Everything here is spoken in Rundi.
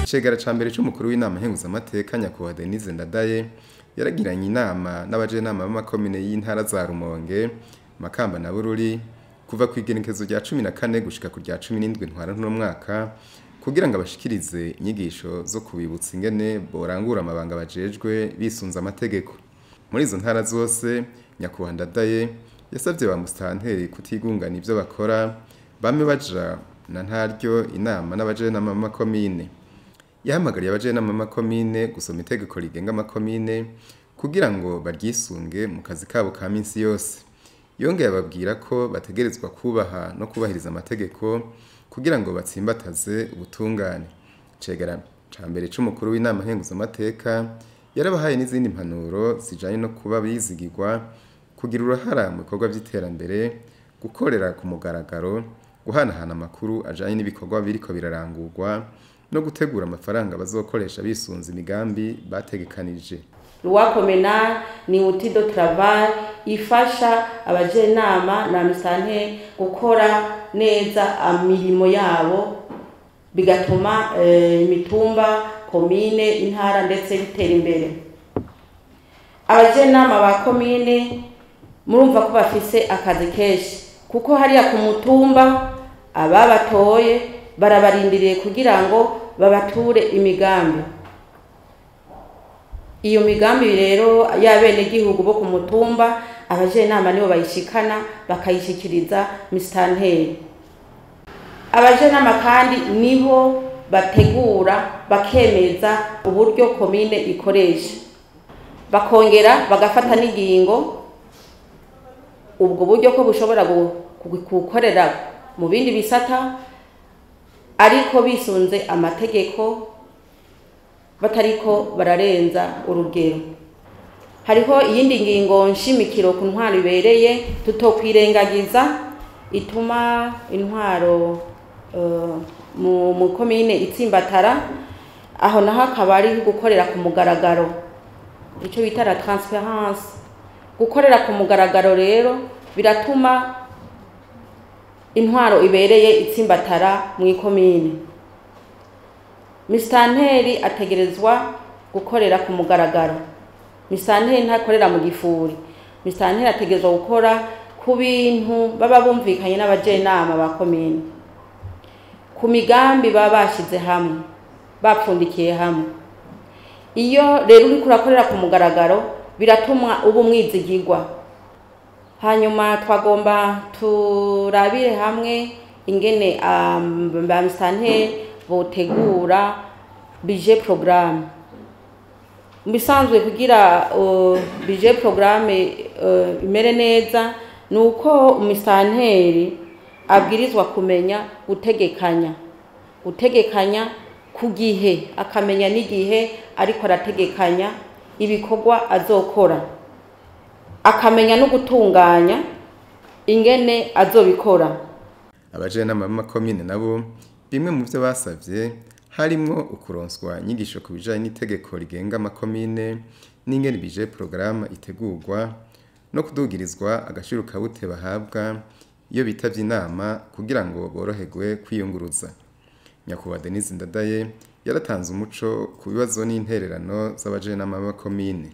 Icegera ca mbere c'umukuru w'inama nkenguzamateka Nyakubahwa Denise Ndadaye yaragiranye inama n'abajenama b'amakomine y'intara za Rumonge, Makamba na Bururi kuva kw'igenekezo rya 14 gushika ku rya 17 ntwarante no mwaka kugira ngo abashikirize inyigisho zo kubibutsa ingene borangura amabanga bajejwe bisunza amategeko. Muri izo ntara zose Nyakubahwa Ndadaye yasavye ba mustanteri kutigungana ivyo bakora bame baja na ntaryo inama n'abajenama b'amakomine. Yahamagariye abajenama b'amakomine gusoma itegeko rigenga amakomine kugira ngo baryisunge mu kazi kabo ka minsi yose. Yongeye ababwira ko bategerezwa kubaha no kubahiriza amategeko kugira ngo batsimbataze ubutungane. Icegera ca mbere c'umukuru w'inama nkenguzamateka yarabahaye n'izindi mpanuro zijanye no kuba bizigirwa, kugira uruhara mu bikorwa vy'iterambere, gukorera ku mugaragaro, guhanahana amakuru ajanye n'ibikorwa biriko birarangurwa no gutegura amafaranga bazokoresha bisunza imigambi bategekanije. Loi communale ni outil de travail ifasha abajenama na mustanteri gukora neza imirimo yabo, bigatuma imitumba, komine, intara ndetse bitera imbere. Abajenama ba komine murumva ko bafise akazi kenshi, kuko hariya ku mutumba ababatoye barabarindiriye kugira ngo babature imigambi. Iyo migambi rero y'abenegihugu bo ku mutumba abajenama nibo bayishikana bakayishikiriza mustanteri. Abajenama kandi nibo bategura bakemeza uburyo komine ikoresha, bakongera bagafata n'ingingo ubwo buryo ko bushobora gukorera mu bindi bisata ariko bisunze amategeko batariko bararenza urugero. Hariho iyindi ngingo nshimikiro ku ntwaro ibereye tutokwirengagiza ituma intwaro mu komine itsimbatara, aho naho akaba ari gukorera ku mugaragaro, ico bita la transparence. Gukorera ku mugaragaro rero biratuma intwaro ibereye itsimbatara mu komine. Mustanteri ategerezwa gukorera ku mugaragaro. Mustanteri ntakorera mu gifuri. Mustanteri ategerezwa gukora ku bintu baba bumvikanye n'abajenama ba komine, ku migambi baba bashize hamwe, bapfundikiye hamwe. Iyo rero uri kurakorera ku mugaragaro biratuma uba umwizigirwa. Hanyuma twagomba turabire hamwe ingene ba mustanteri botegura budget programme. Bisanzwe kugira budget programme imere neza nuko umustanteri abwirizwa kumenya gutegekanya ku gihe, akamenya n'igihe ariko arategekanya ibikorwa azokora, akamenya no gutunganya ingene azobikora. Abajenama b'amakomine nabo bimwe mu byo basavye harimwo ukuronswa inyigisho ku bijanye n'itegeko rigenga amakomine n'ingene budget programme itegurwa no kudugirizwa agashiro kabute bahabwa iyo bitavye inama kugira ngo boroherwe kwiyunguruza. Nyakubahwa Denise Ndadaye yaratanze umuco ku bibazo n'intererano z'abajenama b'amakomine.